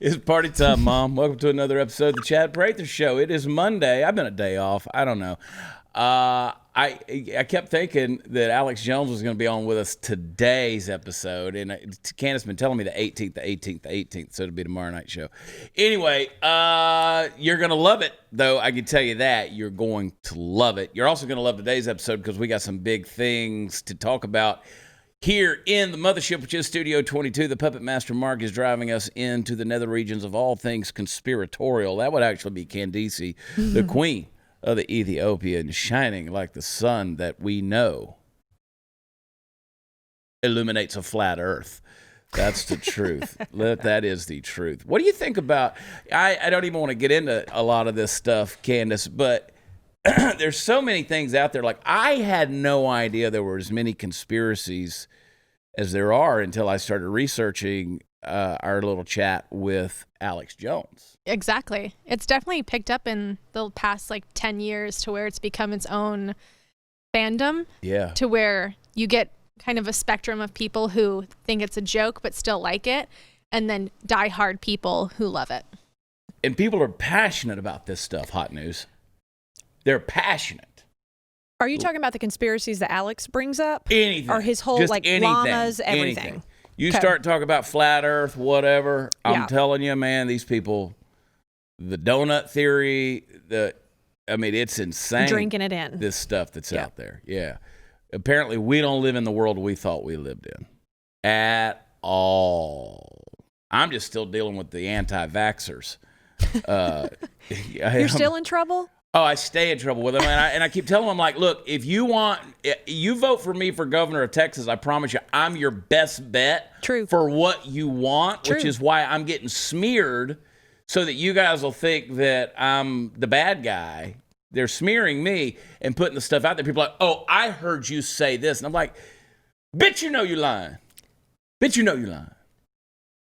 It's party time, Mom. Welcome to another episode of the Chad Prather Show. It is Monday. I've been a day off. I don't know. I kept thinking that Alex Jones was going to be on with us today's episode, and Candace been telling me the 18th, so it'll be tomorrow night's show. Anyway, you're going to love it, though. I can tell you that. You're going to love it. You're also going to love today's episode because we got some big things to talk about. Here in the mothership, which is Studio 22, the Puppet Master Mark is driving us into the nether regions of all things conspiratorial. That would actually be Candace, the queen of the Ethiopian, shining like the sun that we know illuminates a flat earth. That's the truth. That is the truth. What do you think about, I don't even want to get into a lot of this stuff, Candace, but there's so many things out there. Like, I had no idea there were as many conspiracies as there are until I started researching our little chat with Alex Jones. Exactly. It's definitely picked up in the past 10 years to where it's become its own fandom. Yeah. To where you get kind of a spectrum of people who think it's a joke but still like it, and then diehard people who love it. And people are passionate about this stuff, Hot News. They're passionate. Are you talking about the conspiracies that Alex brings up? Anything. Or his whole, Just llamas, everything? Anything. You start talking about flat earth, whatever. I'm Yeah. telling you, man, these people, the donut theory, it's insane. Drinking it in. This stuff that's out there. Yeah. Apparently, we don't live in the world we thought we lived in at all. I'm just still dealing with the anti-vaxxers. You're still in trouble? Oh, I stay in trouble with them, and I keep telling them, like, look, if you vote for me for governor of Texas, I promise you, I'm your best bet. True. For what you want, True. which is why I'm getting smeared, so that you guys will think that I'm the bad guy. They're smearing me and putting the stuff out there. People are like, oh, I heard you say this, and I'm like, bitch, you know you're lying. Bitch, you know you're lying.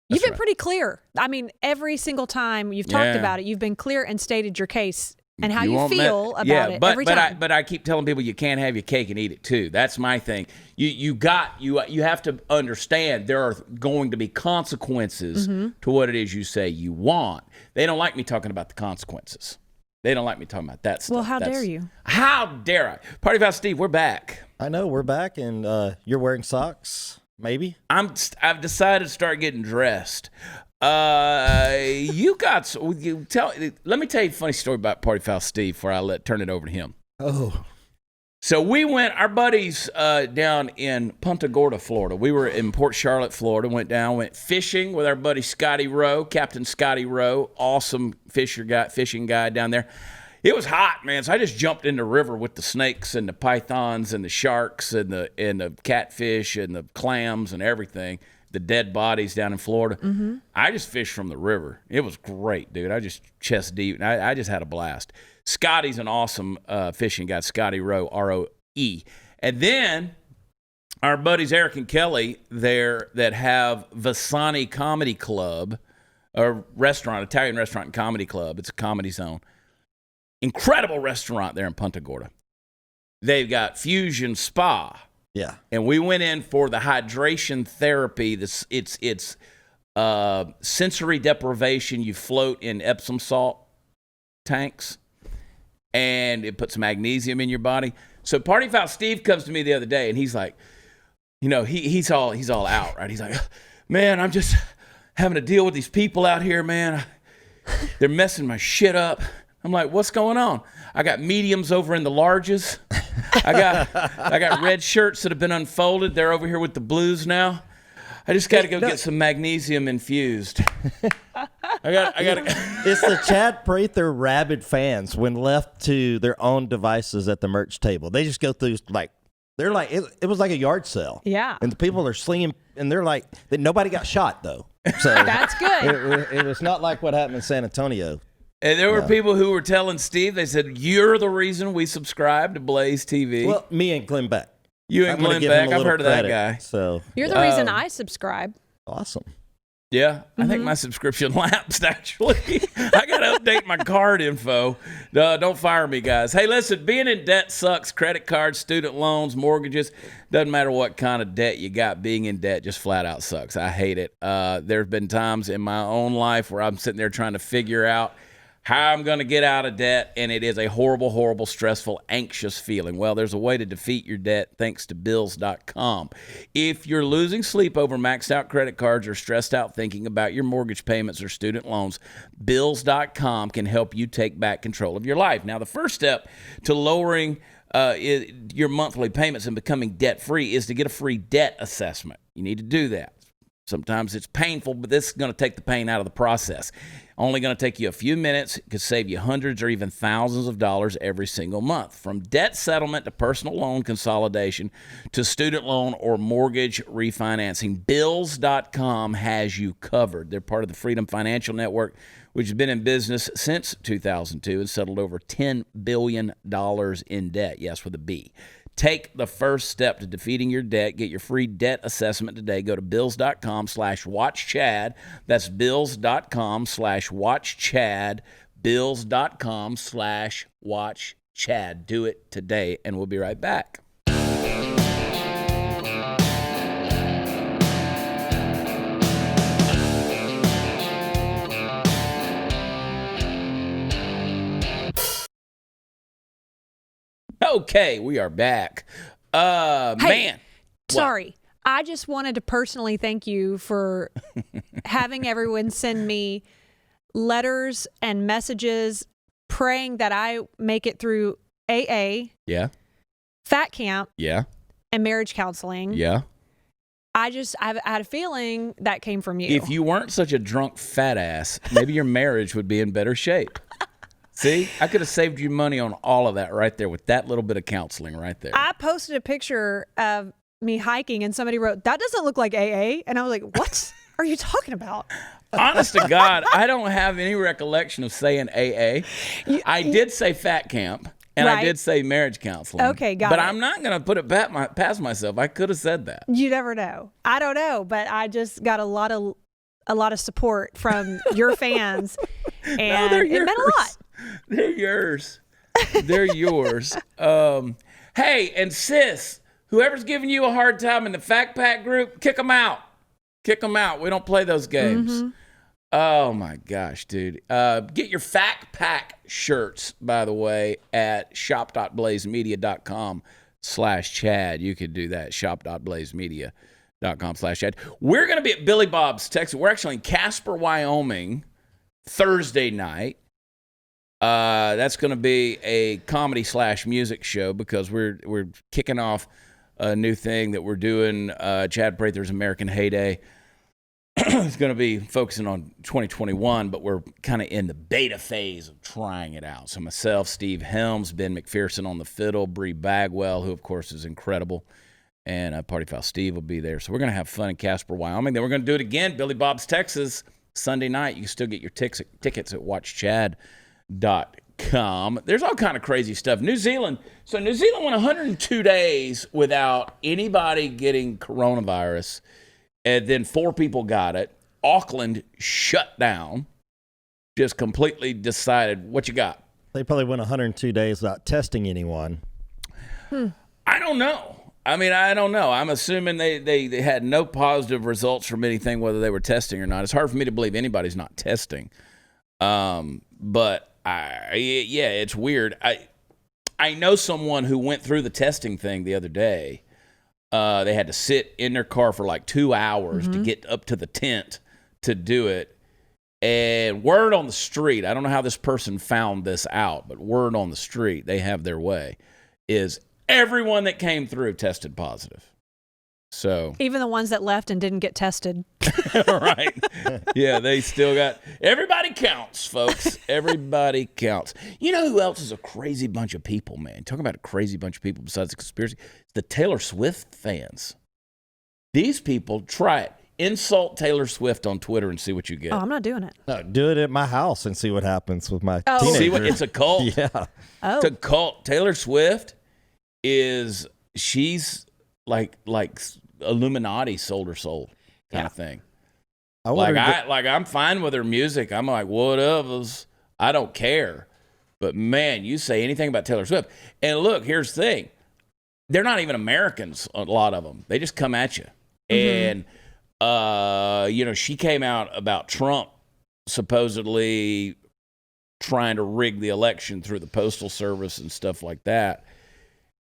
You've been pretty clear. I mean, every single time you've talked about it, you've been clear and stated your case. And how you feel about it every time. But I keep telling people you can't have your cake and eat it too. That's my thing. You have to understand there are going to be consequences to what it is you say you want. They don't like me talking about the consequences. They don't like me talking about that stuff. Well, how dare you? How dare I? Party Foul Steve, we're back. I know, we're back, and you're wearing socks, maybe? I've decided to start getting dressed. Let me tell you a funny story about Party Foul Steve before I turn it over to him. Oh. So our buddies down in Punta Gorda, Florida. We were in Port Charlotte, Florida, went fishing with our buddy Scotty Rowe, Captain Scotty Rowe, awesome fishing guy down there. It was hot, man, so I just jumped in the river with the snakes and the pythons and the sharks and the catfish and the clams and everything. The dead bodies down in Florida. Mm-hmm. I just fished from the river. It was great, dude. I just chest deep, and I just had a blast. Scotty's an awesome fishing guy, Scotty Rowe, R-O-E. And then our buddies Eric and Kelly there that have Vasani Comedy Club, a restaurant, Italian restaurant and comedy club. It's a comedy zone. Incredible restaurant there in Punta Gorda. They've got Fusion Spa. Yeah. And we went in for the hydration therapy. It's sensory deprivation. You float in Epsom salt tanks, and it puts magnesium in your body. So Party Foul Steve comes to me the other day, and he's like, he's all out, right? He's like, man, I'm just having to deal with these people out here, man. They're messing my shit up. I'm like, what's going on? I got mediums over in the larges. I got red shirts that have been unfolded. They're over here with the blues now. I just got to go get some magnesium infused. I got. It's the Chad Prather rabid fans when left to their own devices at the merch table. They just go through it was like a yard sale. Yeah. And the people are slinging, and they're like, nobody got shot though. So That's good. It was not like what happened in San Antonio. And there were people who were telling Steve, they said, you're the reason we subscribe to BlazeTV. Well, me and Glenn Beck. You and Glenn Beck, I've heard of that guy. So You're the reason I subscribe. Awesome. Yeah, I think my subscription lapsed, actually. I got to update my card info. Don't fire me, guys. Hey, listen, being in debt sucks. Credit cards, student loans, mortgages. Doesn't matter what kind of debt you got. Being in debt just flat out sucks. I hate it. There have been times in my own life where I'm sitting there trying to figure out how I'm going to get out of debt, and it is a horrible, horrible, stressful, anxious feeling. Well, there's a way to defeat your debt thanks to Bills.com. If you're losing sleep over maxed out credit cards or stressed out thinking about your mortgage payments or student loans, Bills.com can help you take back control of your life. Now, the first step to lowering your monthly payments and becoming debt-free is to get a free debt assessment. You need to do that. Sometimes it's painful, but this is going to take the pain out of the process. Only going to take you a few minutes. It could save you hundreds or even thousands of dollars every single month. From debt settlement to personal loan consolidation to student loan or mortgage refinancing, Bills.com has you covered. They're part of the Freedom Financial Network, which has been in business since 2002 and settled over $10 billion in debt. Yes, with a B. Take the first step to defeating your debt. Get your free debt assessment today. Go to Bills.com/WatchChad. That's Bills.com/WatchChad. Bills.com/WatchChad. Do it today, and we'll be right back. Okay, we are back. Man. Sorry. I just wanted to personally thank you for having everyone send me letters and messages praying that I make it through AA, fat camp, and marriage counseling. I've had a feeling that came from you. If you weren't such a drunk fat ass, maybe your marriage would be in better shape. See, I could have saved you money on all of that right there with that little bit of counseling right there. I posted a picture of me hiking and somebody wrote, "That doesn't look like AA." And I was like, what are you talking about? Honest to God, I don't have any recollection of saying AA. I did say fat camp, and I did say marriage counseling. Okay, got it. But I'm not going to put it past myself. I could have said that. You never know. I don't know, but I just got a lot of support from your fans, and it meant a lot. They're yours. They're yours. Hey, and sis, whoever's giving you a hard time in the Fact Pack group, kick them out. Kick them out. We don't play those games. Oh, my gosh, dude. Get your Fact Pack shirts, by the way, at shop.blazemedia.com/Chad. You could do that, shop.blazemedia.com/Chad. We're going to be at Billy Bob's, Texas. We're actually in Casper, Wyoming, Thursday night. That's going to be a comedy/music show because we're kicking off a new thing that we're doing. Chad Prather's American Heyday. It's going to be focusing on 2021, but we're kind of in the beta phase of trying it out. So myself, Steve Helms, Ben McPherson on the fiddle, Bree Bagwell, who of course is incredible, and Party Foul Steve will be there. So we're going to have fun in Casper, Wyoming. Then we're going to do it again, Billy Bob's, Texas, Sunday night. You can still get your tickets at WatchChad.com. There's all kind of crazy stuff. New Zealand went 102 days without anybody getting coronavirus, and then 4 people got it. Auckland shut down, just completely decided. What you got? They probably went 102 days without testing anyone. I don't know. I mean, I don't know. I'm assuming they had no positive results from anything, whether they were testing or not. It's hard for me to believe anybody's not testing. But it's weird. I know someone who went through the testing thing the other day. They had to sit in their car for like 2 hours to get up to the tent to do it. And word on the street, I don't know how this person found this out, but word on the street, they have their way, is everyone that came through tested positive. So even the ones that left and didn't get tested. Right. Yeah, they still got, everybody counts, folks. Everybody counts. You know who else is a crazy bunch of people, man? Talking about a crazy bunch of people besides the conspiracy. The Taylor Swift fans. These people, try it. Insult Taylor Swift on Twitter and see what you get. Oh, I'm not doing it. No, do it at my house and see what happens with my teenager. See what, it's a cult. Yeah. Oh. It's a cult. Taylor Swift she's like Illuminati sold her soul kind of thing. I'm fine with her music. I'm like, whatever. I don't care. But man, you say anything about Taylor Swift. And look, here's the thing. They're not even Americans, a lot of them. They just come at you. And, she came out about Trump supposedly trying to rig the election through the Postal Service and stuff like that.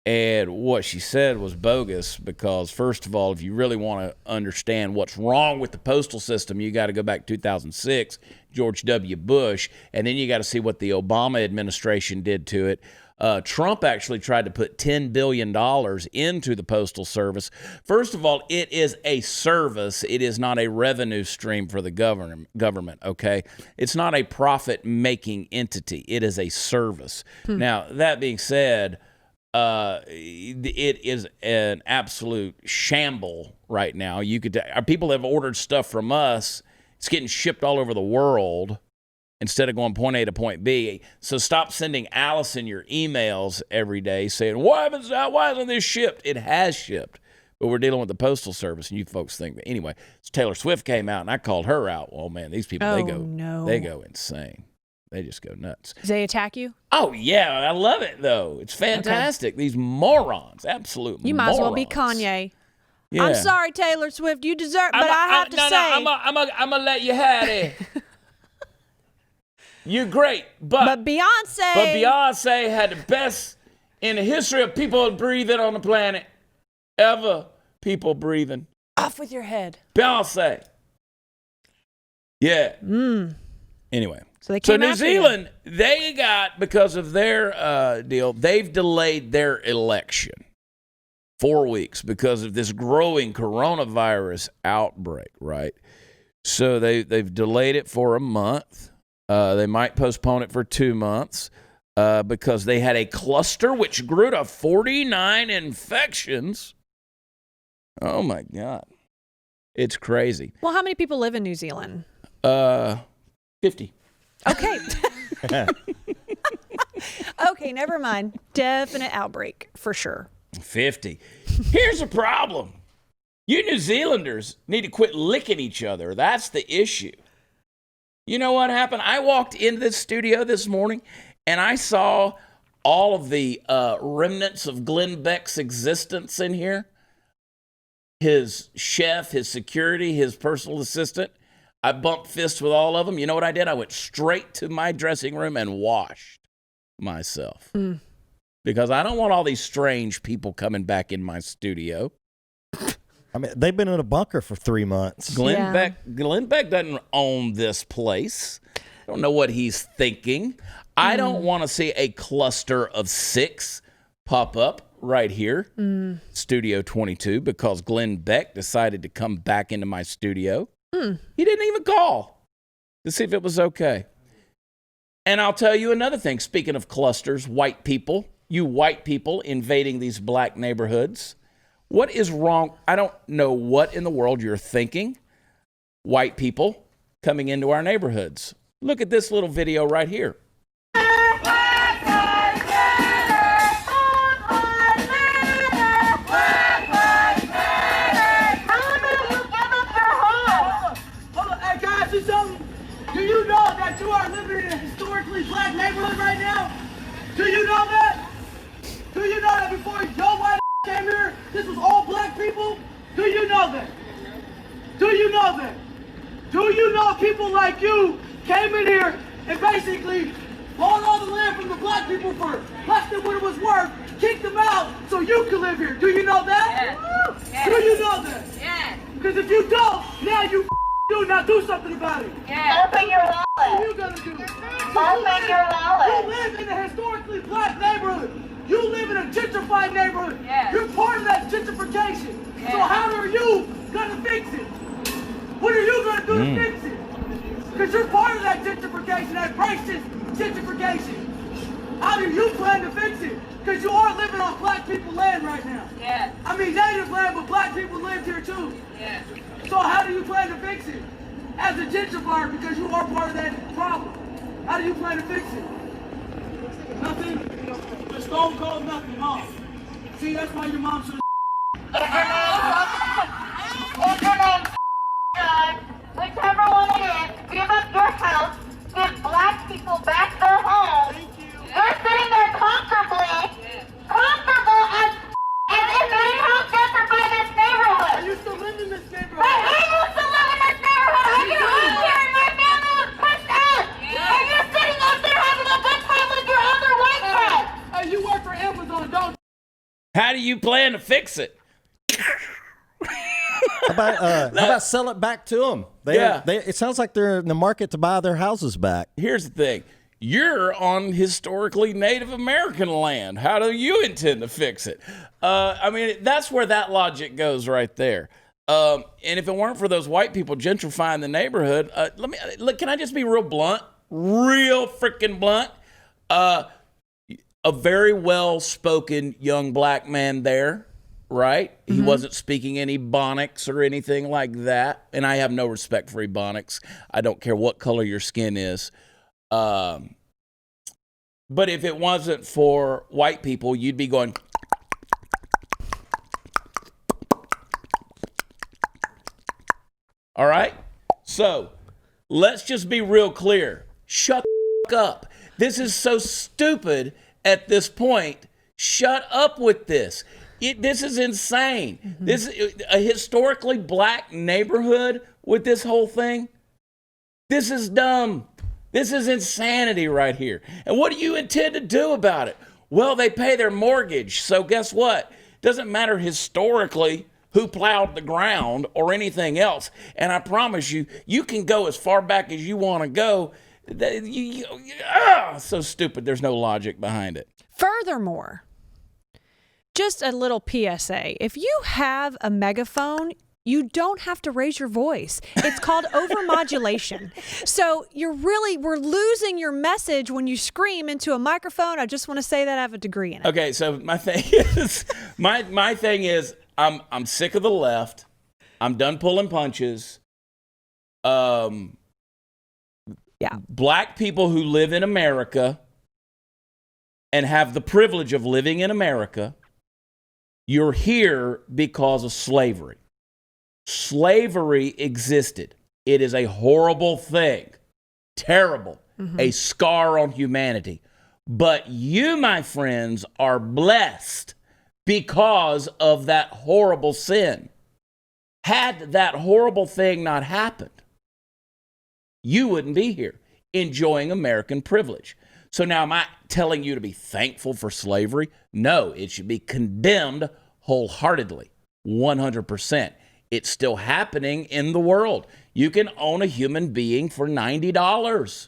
And what she said was bogus because, first of all, if you really want to understand what's wrong with the postal system, you got to go back to 2006, George W. Bush, and then you got to see what the Obama administration did to it. Trump actually tried to put $10 billion into the Postal Service. First of all, it is a service. It is not a revenue stream for the government, okay? It's not a profit-making entity. It is a service. Now, that being said, it is an absolute shamble right now. People have ordered stuff from us. It's getting shipped all over the world instead of going point A to point B. So stop sending Allison your emails every day saying, why isn't this shipped? It has shipped, but we're dealing with the Postal Service, and you folks think. But anyway, so Taylor Swift came out, and I called her out. Well, man, these people, they go insane. They just go nuts. Do they attack you? Oh, yeah. I love it, though. It's fantastic. Okay. These morons. Absolute morons. You might as well be Kanye. Yeah. I'm sorry, Taylor Swift. You deserve, but I have to say. I'm going to let you have it. You're great, but Beyonce had the best in the history of people breathing on the planet ever. People breathing. Off with your head. Beyonce. Yeah. Anyway. So New Zealand, they got, because of their deal, they've delayed their election 4 weeks because of this growing coronavirus outbreak, right? So they've delayed it for a month. They might postpone it for 2 months because they had a cluster which grew to 49 infections. Oh, my God. It's crazy. Well, how many people live in New Zealand? 50. Okay. Okay, never mind. Definite outbreak for sure. 50. Here's the problem. You New Zealanders need to quit licking each other. That's the issue. You know what happened? I walked into this studio this morning and I saw all of the remnants of Glenn Beck's existence in here. His chef, his security, his personal assistant. I bumped fists with all of them. You know what I did? I went straight to my dressing room and washed myself. Because I don't want all these strange people coming back in my studio. I mean, they've been in a bunker for 3 months. Glenn Beck doesn't own this place. I don't know what he's thinking. I don't want to see a cluster of 6 pop up right here, Studio 22, because Glenn Beck decided to come back into my studio. He didn't even call to see if it was okay. And I'll tell you another thing. Speaking of clusters, white people, you white people invading these black neighborhoods. What is wrong? I don't know what in the world you're thinking. White people coming into our neighborhoods. Look at this little video right here. Do you know that you are living in a historically black neighborhood right now? Do you know that? Do you know that before your white came here, this was all black people? Do you know that? Do you know that? Do you know people like you came in here and basically bought all the land from the black people for less than what it was worth, kicked them out so you could live here? Do you know that? Yes. Do you know that? Yes. Because if you don't, now you do something about it. Yes. Open your wallet. What are you gonna do? Open your wallet. You live in a historically black neighborhood. You live in a gentrified neighborhood. Yes. You're part of that gentrification. Yes. So how are you gonna fix it? What are you gonna do to fix it? Because you're part of that gentrification, that racist gentrification. How do you plan to fix it? Because you are living on black people's land right now. Yes. I mean, native land, but black people live here too. Yes. So how do you plan to fix it? As a gentrifier, because you are part of that problem. How do you plan to fix it? Nothing? The stone cold nothing, huh? See, that's why your mom should If your name's John, we do you plan to fix it? How about sell it back to them? It sounds like they're in the market to buy their houses back. Here's the thing. You're on historically Native American land. How do you intend to fix it? I mean, that's where that logic goes right there. And if it weren't for those white people gentrifying the neighborhood, can I just be real blunt? Real freaking blunt. A very well-spoken young black man there, right? Mm-hmm. He wasn't speaking any Ebonics or anything like that. And I have no respect for Ebonics. I don't care what color your skin is. But if it wasn't for white people, you'd be going... All right? So, let's just be real clear. Shut the up. This is so stupid at this point. Shut up with this. This is insane. Mm-hmm. This is a historically black neighborhood with this whole thing. This is dumb. This is insanity right here. And what do you intend to do about it? Well, they pay their mortgage. So guess what? Doesn't matter historically who plowed the ground or anything else. And I promise you, you can go as far back as you want to go. So stupid. There's no logic behind it. Furthermore, just a little PSA. If you have a megaphone, you don't have to raise your voice. It's called overmodulation. So we're losing your message when you scream into a microphone. I just want to say that I have a degree in it. Okay, so my thing is, my thing is, I'm sick of the left. I'm done pulling punches. Black people who live in America and have the privilege of living in America, you're here because of slavery. Slavery existed. It is a horrible thing. Terrible. Mm-hmm. A scar on humanity. But you, my friends, are blessed because of that horrible sin. Had that horrible thing not happened, you wouldn't be here enjoying American privilege. So now am I telling you to be thankful for slavery? No, it should be condemned wholeheartedly, 100%. It's still happening in the world. You can own a human being for $90.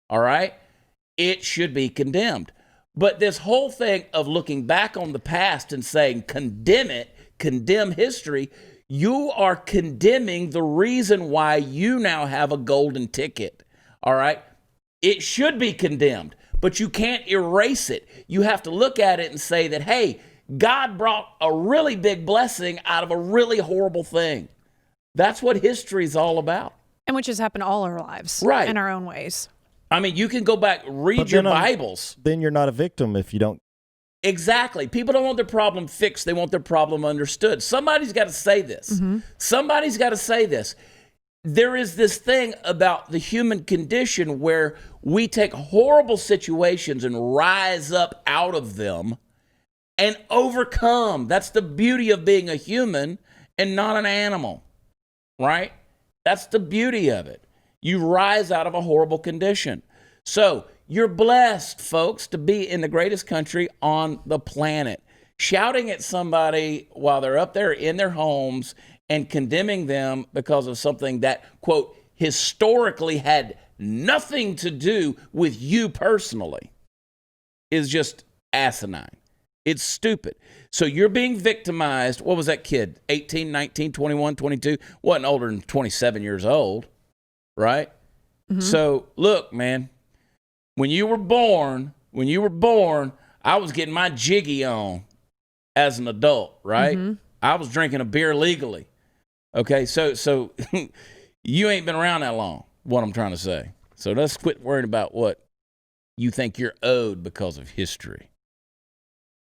All right? It should be condemned. But this whole thing of looking back on the past and saying, condemn history, you are condemning the reason why you now have a golden ticket. All right? It should be condemned, but you can't erase it. You have to look at it and say that, hey, God brought a really big blessing out of a really horrible thing. That's what history is all about. And which has happened all our lives. Right. In our own ways. I mean, you can go back, read your Bibles. Then you're not a victim if you don't. Exactly. People don't want their problem fixed. They want their problem understood. Somebody's got to say this. Mm-hmm. Somebody's got to say this. There is this thing about the human condition where we take horrible situations and rise up out of them and overcome. That's the beauty of being a human and not an animal, right? That's the beauty of it. You rise out of a horrible condition. So you're blessed, folks, to be in the greatest country on the planet. Shouting at somebody while they're up there in their homes and condemning them because of something that, quote, historically had nothing to do with you personally is just asinine. It's stupid. So you're being victimized. What was that kid? 18, 19, 21, 22? Wasn't older than 27 years old, right? Mm-hmm. So look, man, when you were born, I was getting my jiggy on as an adult, right? Mm-hmm. I was drinking a beer legally. Okay, so you ain't been around that long, what I'm trying to say. So let's quit worrying about what you think you're owed because of history.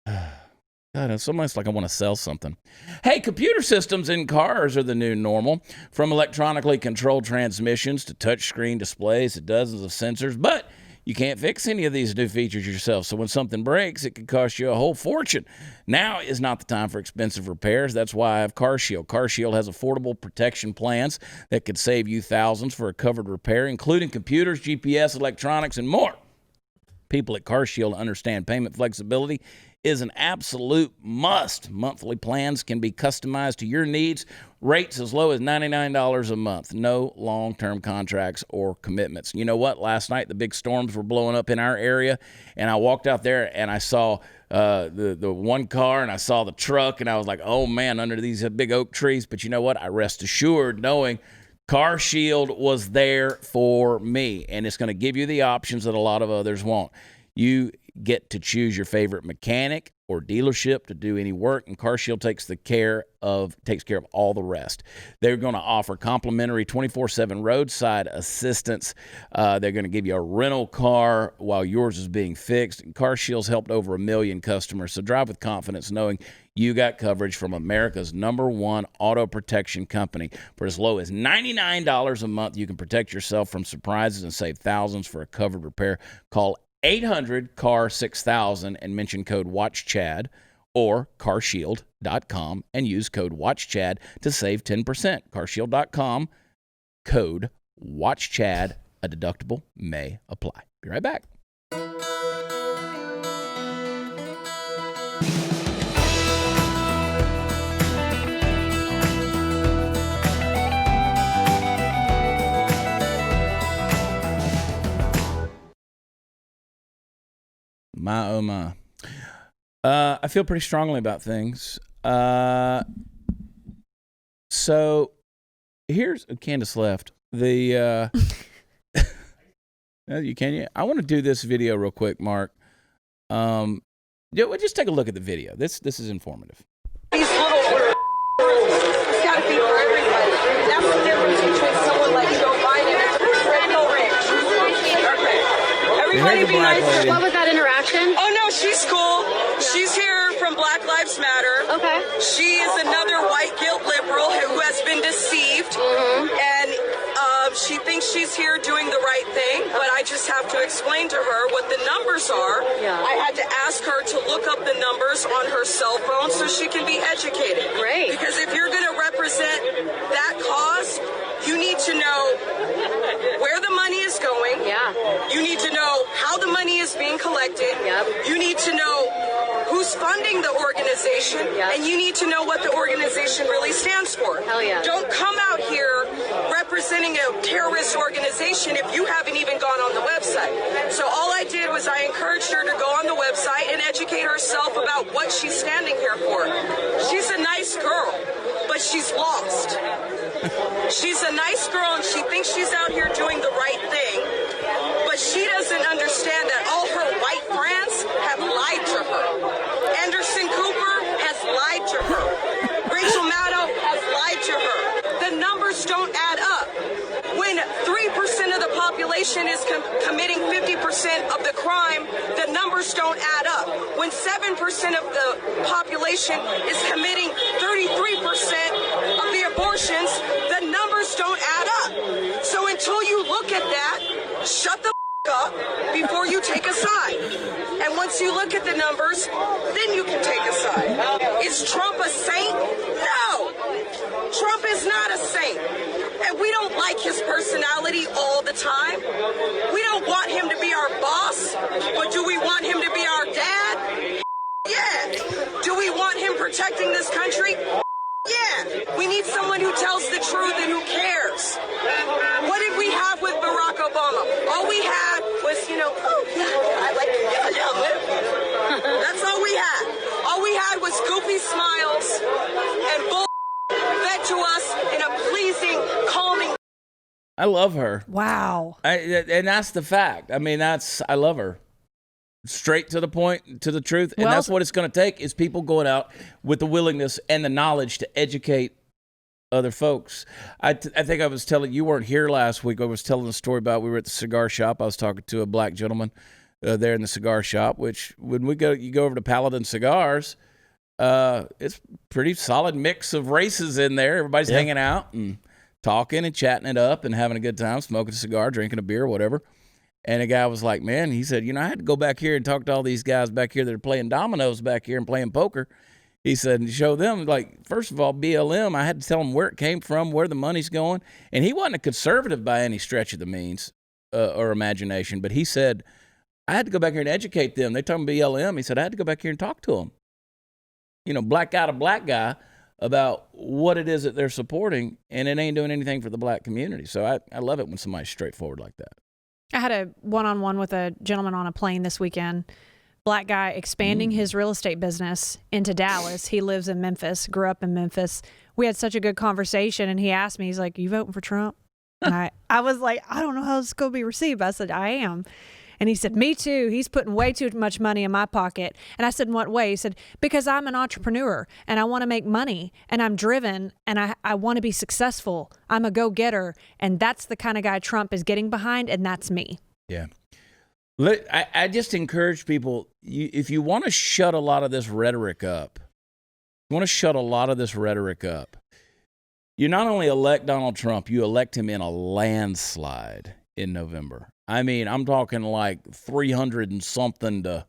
God, it's almost like I want to sell something. Hey, computer systems in cars are the new normal, from electronically controlled transmissions to touchscreen displays to dozens of sensors, but you can't fix any of these new features yourself, so when something breaks, it could cost you a whole fortune. Now is not the time for expensive repairs. That's why I have CarShield. CarShield has affordable protection plans that could save you thousands for a covered repair, including computers, GPS, electronics, and more. people at CarShield understand payment flexibility is an absolute must. Monthly plans can be customized to your needs. Rates as low as $99 a month. No long-term contracts or commitments. You know what? Last night, the big storms were blowing up in our area, and I walked out there, and I saw the one car, and I saw the truck, and I was like, oh, man, under these big oak trees. But you know what? I rest assured knowing CarShield was there for me, and it's going to give you the options that a lot of others won't. You get to choose your favorite mechanic or dealership to do any work, and CarShield takes care of all the rest. They're going to offer complimentary 24/7 roadside assistance. They're going to give you a rental car while yours is being fixed. And CarShield's helped over 1 million customers, so drive with confidence knowing you got coverage from America's #1 auto protection company. For as low as $99 a month, you can protect yourself from surprises and save thousands for a covered repair. Call 800-CAR-6000 and mention code WATCHCHAD or carshield.com and use code WATCHCHAD to save 10%. Carshield.com, code WATCHCHAD. A deductible may apply. Be right back. My, oh my. I feel pretty strongly about things. So here's Candace left. You I want to do this video real quick, Mark. Just take a look at the video. This is informative. These little it's got to be for everybody. That's the difference between someone like Joe Biden and Fresno Rich. Okay. Everybody be nice. What was that interaction? Oh no, she's cool. She's here from Black Lives Matter. Okay. She is another white guilt liberal who has been deceived, and she thinks she's here doing the right thing. But I just have to explain to her what the numbers are. Yeah. I had to ask her to look up the numbers on her cell phone so she can be educated. Great. Because if you're going to represent that cause, you need to know where the money is going. Yeah. You need to know how the money is being collected. Yep. You need to know who's funding the organization. Yep. And you need to know what the organization really stands for. Hell yeah. Don't come out here representing a terrorist organization if you haven't even gone on the website. So all I did was I encouraged her to go on the website and educate herself about what she's standing here for. She's a nice girl, but she's lost. She's a nice girl and she thinks she's out here doing the right thing, but she doesn't understand that all her white friends have lied to her. Anderson Cooper has lied to her. Rachel Maddow has lied to her. The numbers don't add up. When 3% of the population is committing 50% of the crime, the numbers don't add up. When 7% of the population is committing 33% of the abortions, the numbers don't add up. So until you look at that, shut the up before you take a side. And once you look at the numbers, then you can take a side. Is Trump a saint? No. Trump is not a saint. And we don't like his personality all the time. We don't want him to be our boss, but do we want him to be our dad? Yeah. Do we want him protecting this country? Yeah. We need someone who tells the truth and who cares. What did we have with Barack Obama? All we had was, oh, yeah, I like it. That's all we had. All we had was goofy smiles and bull fed to us in a pleasing, calming. I love her. Wow. And that's the fact. I mean, I love her. Straight to the point, to the truth. And Well, that's what it's going to take is people going out with the willingness and the knowledge to educate other folks. I think I was telling, you weren't here last week. I was telling a story about, we were at the cigar shop. I was talking to a black gentleman there in the cigar shop, which when you go over to Paladin Cigars, it's pretty solid mix of races in there. Everybody's hanging out and talking and chatting it up and having a good time, smoking a cigar, drinking a beer, whatever. And the guy was like, man, he said, I had to go back here and talk to all these guys back here that are playing dominoes back here and playing poker. He said, and show them, like, first of all, BLM, I had to tell them where it came from, where the money's going. And he wasn't a conservative by any stretch of the means or imagination. But he said, I had to go back here and educate them. They told me BLM. He said, I had to go back here and talk to them. You know, black guy to black guy about what it is that they're supporting, and it ain't doing anything for the black community. So I love it when somebody's straightforward like that. I had a one-on-one with a gentleman on a plane this weekend. Black guy expanding his real estate business into Dallas. He lives in Memphis, grew up in Memphis. We had such a good conversation, and he asked me, he's like, you voting for Trump? And I was like, I don't know how this is going to be received. I said, I am. And he said, me too. He's putting way too much money in my pocket. And I said, in what way? He said, because I'm an entrepreneur and I want to make money and I'm driven and I want to be successful. I'm a go-getter. And that's the kind of guy Trump is getting behind, and that's me. Yeah. I just encourage people, if you want to shut a lot of this rhetoric up, you not only elect Donald Trump, you elect him in a landslide in November. I mean, I'm talking like 300 and something to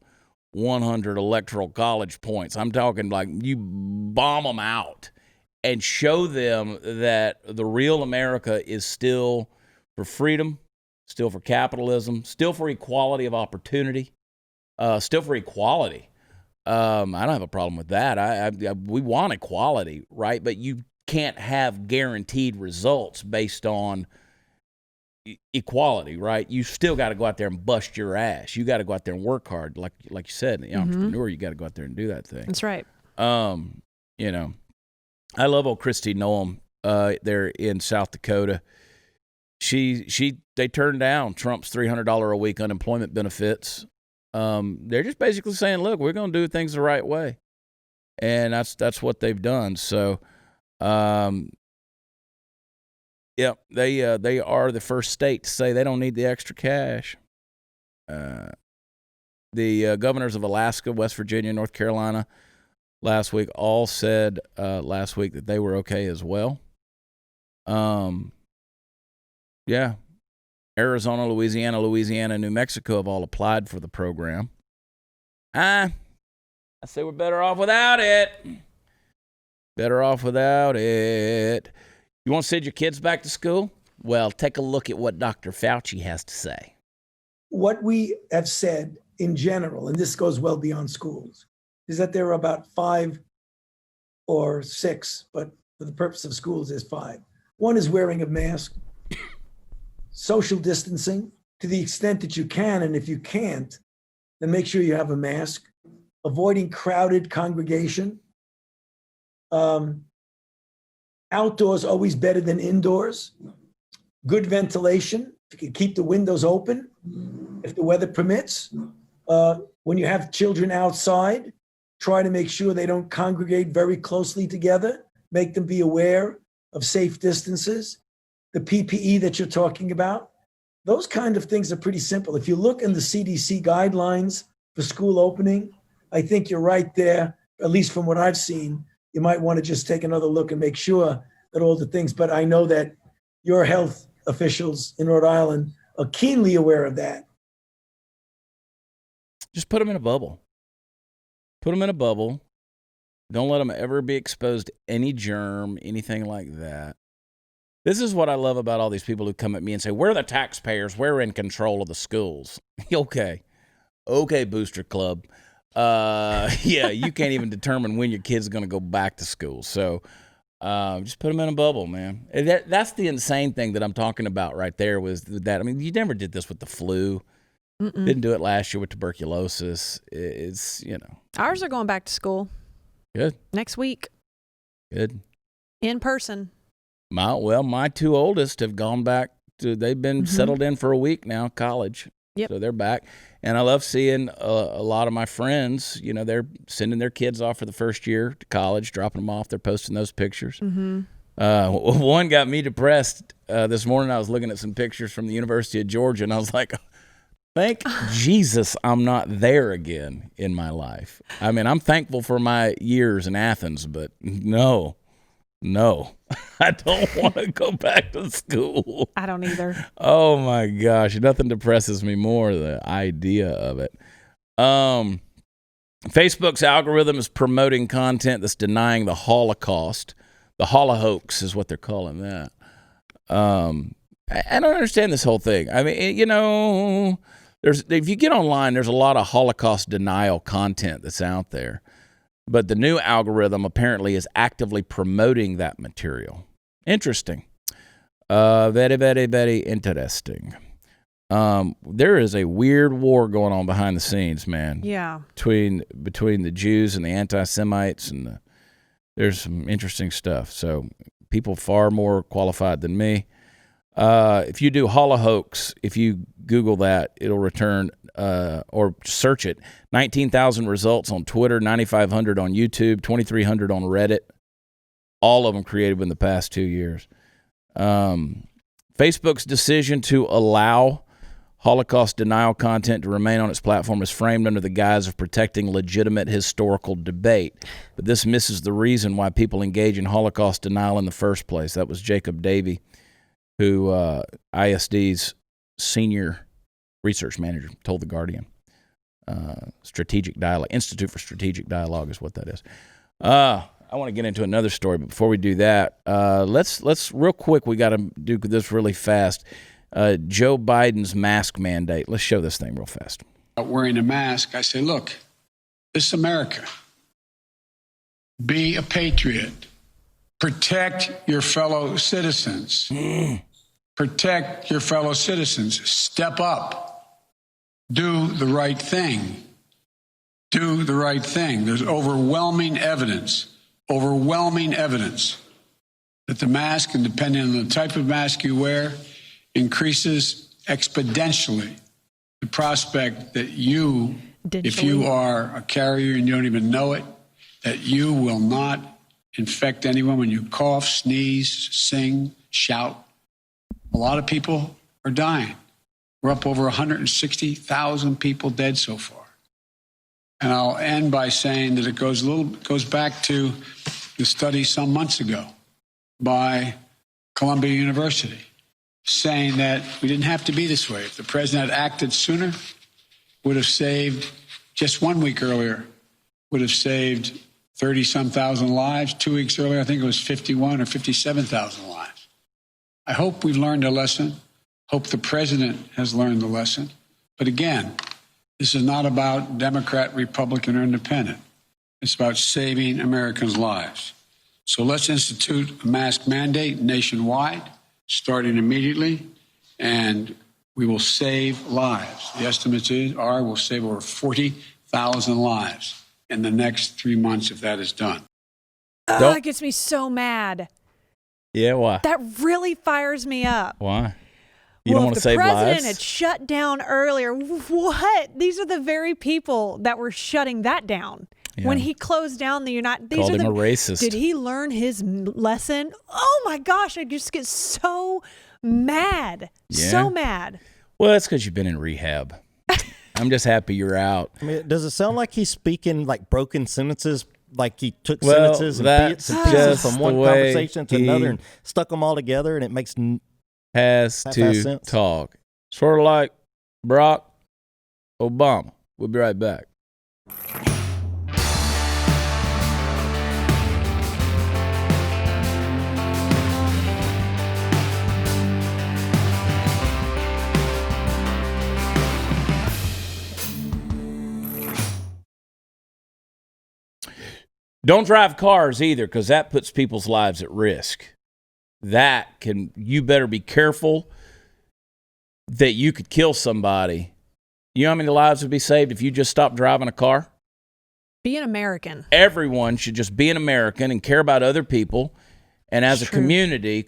100 electoral college points. I'm talking like you bomb them out and show them that the real America is still for freedom, still for capitalism, still for equality of opportunity, still for equality. I don't have a problem with that. We want equality, right? But you can't have guaranteed results based on equality, right? You still got to go out there and bust your ass. You got to go out there and work hard, like you said, the entrepreneur. You got to go out there and do that thing. That's right. You know, I love old Christy Noem there in South Dakota. They turned down Trump's $300 a week unemployment benefits. They're just basically saying, look, we're going to do things the right way, and that's what they've done. So, yeah, they are the first state to say they don't need the extra cash. The governors of Alaska, West Virginia, North Carolina last week all said that they were okay as well. Yeah, Arizona, Louisiana, New Mexico have all applied for the program. I say we're better off without it. You want to send your kids back to school? Well, take a look at what Dr. Fauci has to say. What we have said in general, and this goes well beyond schools, is that there are about 5 or 6, but for the purpose of schools, there's 5. One is wearing a mask, social distancing to the extent that you can, and if you can't, then make sure you have a mask, avoiding crowded congregation. Outdoors always better than indoors. Good ventilation. If you can keep the windows open, if the weather permits. When you have children outside, try to make sure they don't congregate very closely together. Make them be aware of safe distances. The PPE that you're talking about, those kind of things are pretty simple. If you look in the CDC guidelines for school opening, I think you're right there, at least from what I've seen. You might want to just take another look and make sure that all the things, but I know that your health officials in Rhode Island are keenly aware of that. Just put them in a bubble. Don't let them ever be exposed to any germ, anything like that. This is what I love about all these people who come at me and say, we're the taxpayers, we're in control of the schools. Okay, Booster Club. Yeah, you can't even determine when your kid's going to go back to school. So just put them in a bubble, man. That's the insane thing that I'm talking about right there was that. I mean, you never did this with the flu. Didn't do it last year with tuberculosis. It's, Ours are going back to school. Good. Next week. Good. In person. My 2 oldest have gone back they've been settled in for a week now, college. Yep. So they're back. And I love seeing a lot of my friends, they're sending their kids off for the first year to college, dropping them off. They're posting those pictures. One got me depressed this morning. I was looking at some pictures from the University of Georgia, and I was like, thank Jesus I'm not there again in my life. I mean, I'm thankful for my years in Athens, but no, I don't want to go back to school. I don't either. Oh my gosh, nothing depresses me more than the idea of it. Facebook's algorithm is promoting content that's denying the Holocaust. The holohoax is what they're calling that. I don't understand this whole thing. I mean, if you get online, there's a lot of Holocaust denial content that's out there. But the new algorithm apparently is actively promoting that material. Interesting. Very, very, very interesting. There is a weird war going on behind the scenes, man. Yeah. Between the Jews and the anti-Semites, and there's some interesting stuff. So people far more qualified than me. If you do holohoax, if you Google that, it'll return or search it. 19,000 results on Twitter, 9,500 on YouTube, 2,300 on Reddit. All of them created in the past 2 years. Facebook's decision to allow Holocaust denial content to remain on its platform is framed under the guise of protecting legitimate historical debate. But this misses the reason why people engage in Holocaust denial in the first place. That was Jacob Davey, who ISD's senior research manager told The Guardian. Strategic Dialogue, Institute for Strategic Dialogue is what that is. I want to get into another story, but before we do that, let's real quick, we got to do this really fast. Joe Biden's mask mandate. Let's show this thing real fast. Wearing a mask, I say, look, this is America. Be a patriot. Protect your fellow citizens. Protect your fellow citizens. Step up. Do the right thing. Do the right thing. There's overwhelming evidence that the mask, and depending on the type of mask you wear, increases exponentially the prospect that you, if you are a carrier and you don't even know it, that you will not infect anyone when you cough, sneeze, sing, shout. A lot of people are dying. We're up over 160,000 people dead so far. And I'll end by saying that it goes back to the study some months ago by Columbia University, saying that we didn't have to be this way. If the president had acted sooner, would have saved, just 1 week earlier, would have saved 30-some thousand lives. 2 weeks earlier, I think it was 51 or 57,000 lives. I hope we've learned a lesson. Hope the president has learned the lesson. But again, this is not about Democrat, Republican, or Independent. It's about saving Americans' lives. So let's institute a mask mandate nationwide, starting immediately, and we will save lives. The estimates are we'll save over 40,000 lives in the next 3 months if that is done. Oh, that gets me so mad. Yeah, why? That really fires me up. Why? You don't want to save lives? The president had shut down earlier. What? These are the very people that were shutting that down. Yeah. When he closed down the United States. Called him a racist. Did he learn his lesson? Oh my gosh, I just get so mad. Yeah. So mad. Well, that's because you've been in rehab. I'm just happy you're out. I mean, does it sound like he's speaking like broken sentences? Like he took sentences and bits and pieces from one conversation to another and stuck them all together, and it makes has to sense. Talk. Sort of like Barack Obama. We'll be right back. Don't drive cars either, because that puts people's lives at risk. You better be careful that you could kill somebody. You know how many lives would be saved if you just stopped driving a car? Be an American. Everyone should just be an American and care about other people. And as a community,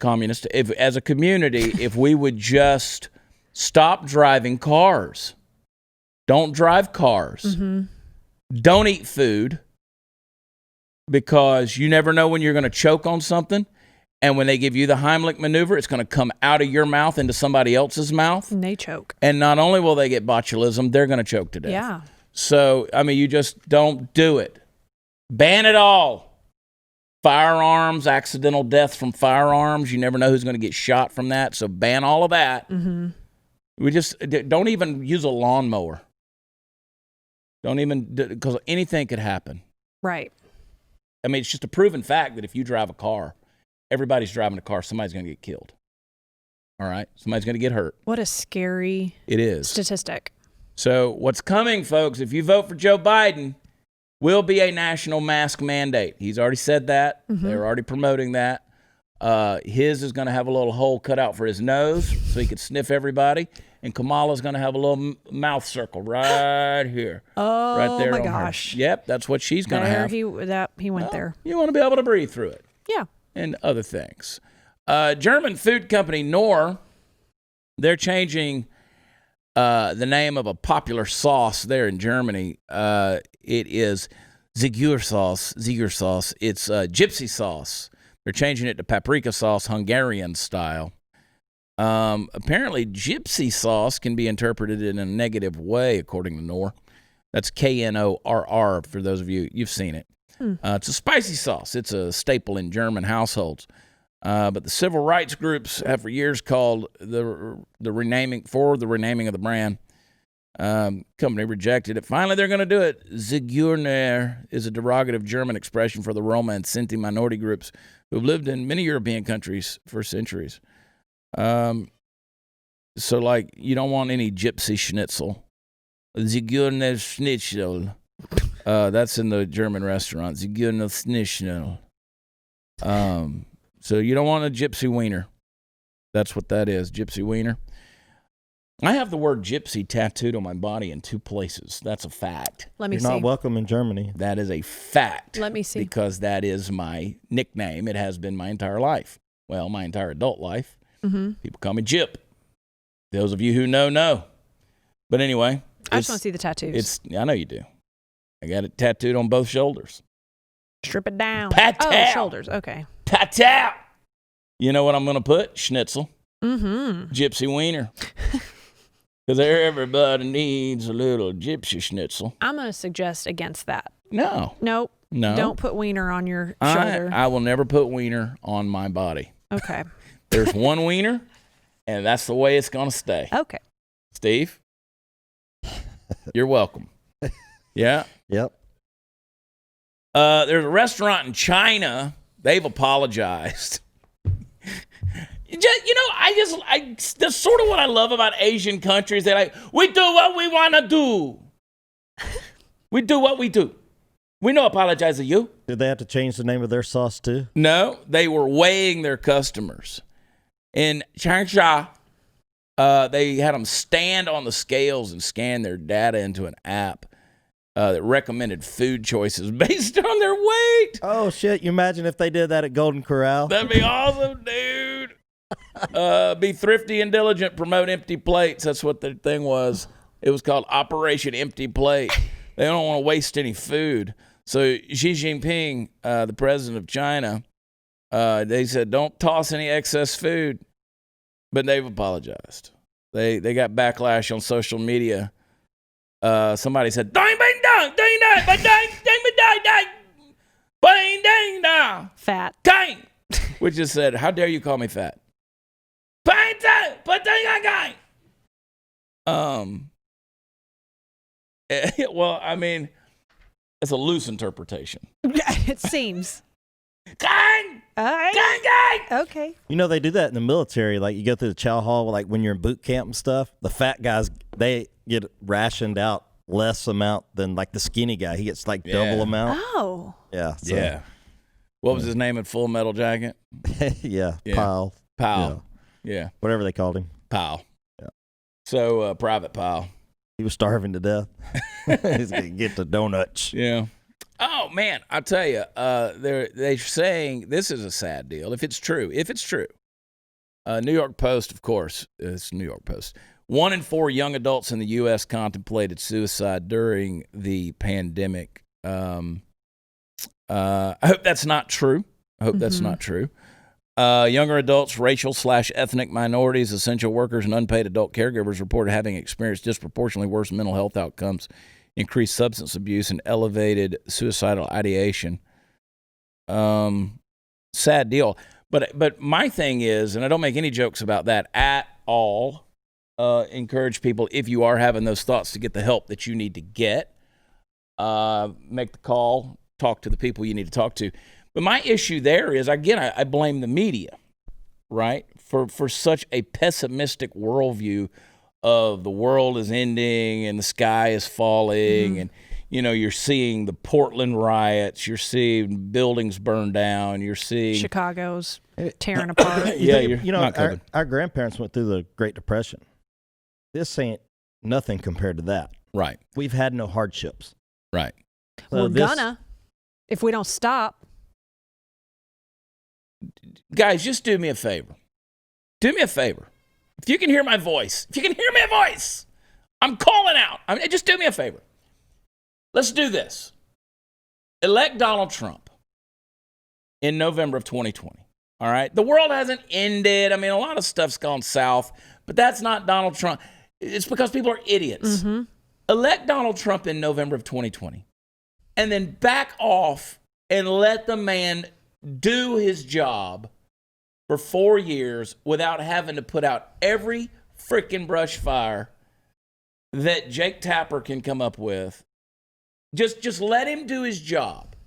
if we would just stop driving cars. Don't drive cars. Mm-hmm. Don't eat food. Because you never know when you're going to choke on something. And when they give you the Heimlich maneuver, it's going to come out of your mouth into somebody else's mouth. And they choke. And not only will they get botulism, they're going to choke to death. Yeah. So, I mean, you just don't do it. Ban it all. Firearms, accidental death from firearms. You never know who's going to get shot from that. So ban all of that. Mm-hmm. We just don't even use a lawnmower. Don't even, because anything could happen. Right. I mean, it's just a proven fact that if you drive a car, everybody's driving a car, somebody's going to get killed. All right? Somebody's going to get hurt. What a scary it is. Statistic. So what's coming, folks, if you vote for Joe Biden, will be a national mask mandate. He's already said that. They're already promoting that. His is going to have a little hole cut out for his nose so he could sniff everybody. And Kamala's going to have a little mouth circle right here. Oh, right there my on gosh. Her. Yep, that's what she's going to have. He went there. You want to be able to breathe through it. Yeah. And other things. German food company Youre, they're changing the name of a popular sauce there in Germany. It is Youre sauce. It's gypsy sauce. They're changing it to paprika sauce, Hungarian style. Apparently, gypsy sauce can be interpreted in a negative way, according to Youre. That's Knorr for those of you've seen it. It's a spicy sauce. It's a staple in German households. But the civil rights groups have for years called the renaming of the brand. Company rejected it. Finally, they're going to do it. Zigeuner is a derogative German expression for the Roma and Sinti minority groups who've lived in many European countries for centuries. So, like, you don't want any gypsy schnitzel. Zigeuner Schnitzel. That's in the German restaurant. Zigeuner Schnitzel. So you don't want a gypsy wiener. That's what that is, gypsy wiener. I have the word gypsy tattooed on my body in 2 places. That's a fact. Let me You're see. not welcome in Germany. That is a fact. Let me see. Because that is my nickname. It has been my entire life. Well, my entire adult life. People call me Gyp. Those of you who know. But anyway. I just want to see the tattoos. I know you do. I got it tattooed on both shoulders. Strip it down. Pat-tow. Shoulders. Okay. Pat-tow. You know what I'm going to put? Schnitzel. Gypsy wiener. Because everybody needs a little gypsy schnitzel. I'm going to suggest against that. No. Nope. No. Don't put wiener on your shoulder. I will never put wiener on my body. Okay. There's one wiener, and that's the way it's going to stay. Okay. Steve, you're welcome. Yeah? Yep. There's a restaurant in China. They've apologized. That's sort of what I love about Asian countries. They're like, we do what we want to do. We do what we do. We no apologize to you. Did they have to change the name of their sauce too? No, they were weighing their customers. In Changsha, they had them stand on the scales and scan their data into an app that recommended food choices based on their weight. Oh, shit. You imagine if they did that at Golden Corral? That'd be awesome, dude. Be thrifty and diligent, promote empty plates. That's what the thing was. It was called Operation Empty Plate. They don't want to waste any food. So Xi Jinping, the president of China, they said, don't toss any excess food. But they've apologized. They got backlash on social media. Somebody said, Fat. Which just said, how dare you call me fat? Well, I mean, it's a loose interpretation. It seems. Okay. You know, they do that in the military. Like, you go through the chow hall, like when you're in boot camp and stuff, the fat guys, they get rationed out less amount than like the skinny guy. He gets like double amount. Oh. Yeah. So, Yeah. What was his name in Full Metal Jacket? yeah. Yeah. Powell. Yeah. Whatever they called him. Powell. Yeah. So, Private Powell. He was starving to death. He's going to get the donuts. Yeah. Oh, man, I tell you, they're saying this is a sad deal. If it's true. New York Post, of course. It's New York Post. 1 in 4 young adults in the U.S. contemplated suicide during the pandemic. I hope that's not true. Younger adults, racial/ethnic minorities, essential workers, and unpaid adult caregivers reported having experienced disproportionately worse mental health outcomes, increased substance abuse, and elevated suicidal ideation. Sad deal. But my thing is, and I don't make any jokes about that at all, encourage people, if you are having those thoughts, to get the help that you need to get. Make the call, talk to the people you need to talk to. But my issue there is, again, I blame the media, right, for such a pessimistic worldview of the world is ending and the sky is falling, and you're seeing the Portland riots, you're seeing buildings burn down, you're seeing Chicago's tearing apart. Our grandparents went through the Great Depression. This ain't nothing compared to that. Right. We've had no hardships. Right. We're gonna, if we don't stop. Guys, just do me a favor. Do me a favor. If you can hear my voice, I'm calling out. Just do me a favor. Let's do this. Elect Donald Trump in November of 2020. All right? The world hasn't ended. I mean, a lot of stuff's gone south, but that's not Donald Trump. It's because people are idiots. Elect Donald Trump in November of 2020 and then back off and let the man do his job for 4 years without having to put out every freaking brush fire that Jake Tapper can come up with. Just let him do his job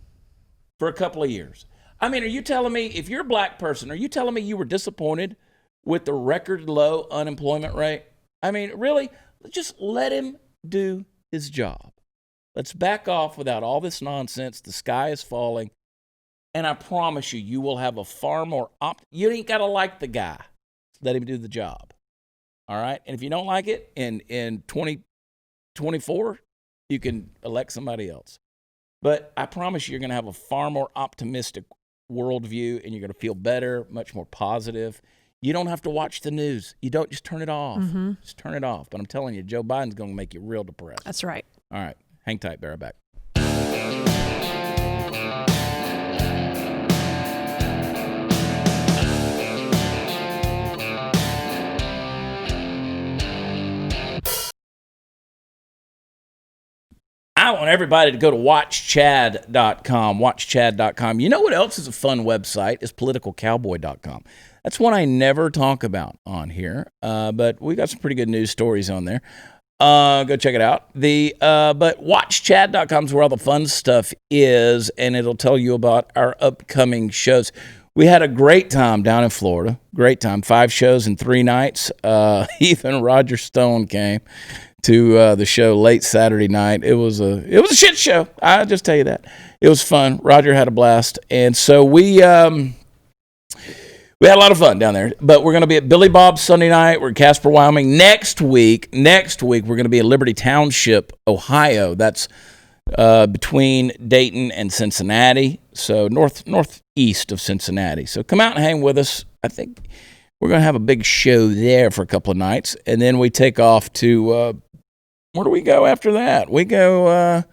for a couple of years. I mean, are you telling me, if you're a black person, are you telling me you were disappointed with the record low unemployment rate? I mean, really, just let him do his job. Let's back off without all this nonsense. The sky is falling. And I promise you, you will have a far more you ain't got to like the guy. Let him do the job. All right? And if you don't like it, in 2024, you can elect somebody else. But I promise you, you're going to have a far more optimistic worldview, and you're going to feel better, much more positive. You don't have to watch the news. You don't, just turn it off. Just turn it off. But I'm telling you, Joe Biden's going to make you real depressed. That's right. All right. Hang tight. Be right back. I want everybody to go to watchchad.com, watchchad.com. You know what else is a fun website? Is politicalcowboy.com. That's one I never talk about on here, but we got some pretty good news stories on there. Go check it out. But watchchad.com is where all the fun stuff is, and it'll tell you about our upcoming shows. We had a great time down in Florida. Great time. 5 shows in 3 nights. Even Roger Stone came to the show late Saturday night. It was a shit show. I'll just tell you that. It was fun. Roger had a blast. And so we had a lot of fun down there. But we're going to be at Billy Bob's Sunday night. We're in Casper, Wyoming. Next week, we're going to be in Liberty Township, Ohio. That's between Dayton and Cincinnati. So northeast of Cincinnati. So come out and hang with us. I think we're going to have a big show there for a couple of nights. And then we take off to where do we go after that? We go,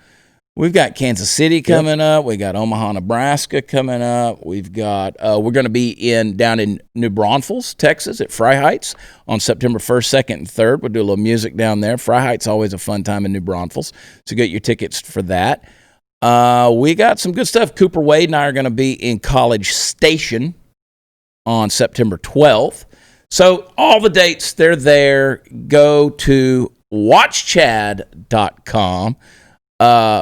we've got Kansas City coming up. We got Omaha, Nebraska coming up. We've got, we're going to be down in New Braunfels, Texas at Fry Heights on September 1st, 2nd, and 3rd. We'll do a little music down there. Fry Heights always a fun time in New Braunfels. So get your tickets for that. We got some good stuff. Cooper Wade and I are going to be in College Station on September 12th. So all the dates, they're there. Go to watchchad.com.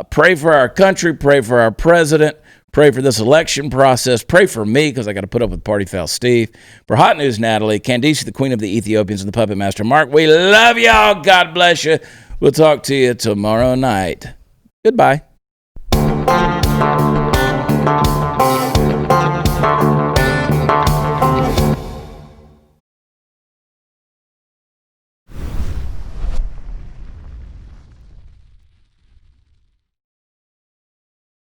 Pray for our country. Pray for our president. Pray for this election process. Pray for me because I got to put up with Party Foul Steve. For Hot News Natalie, Candice, the Queen of the Ethiopians, and the Puppet Master Mark, we love y'all. God bless you. We'll talk to you tomorrow night. Goodbye.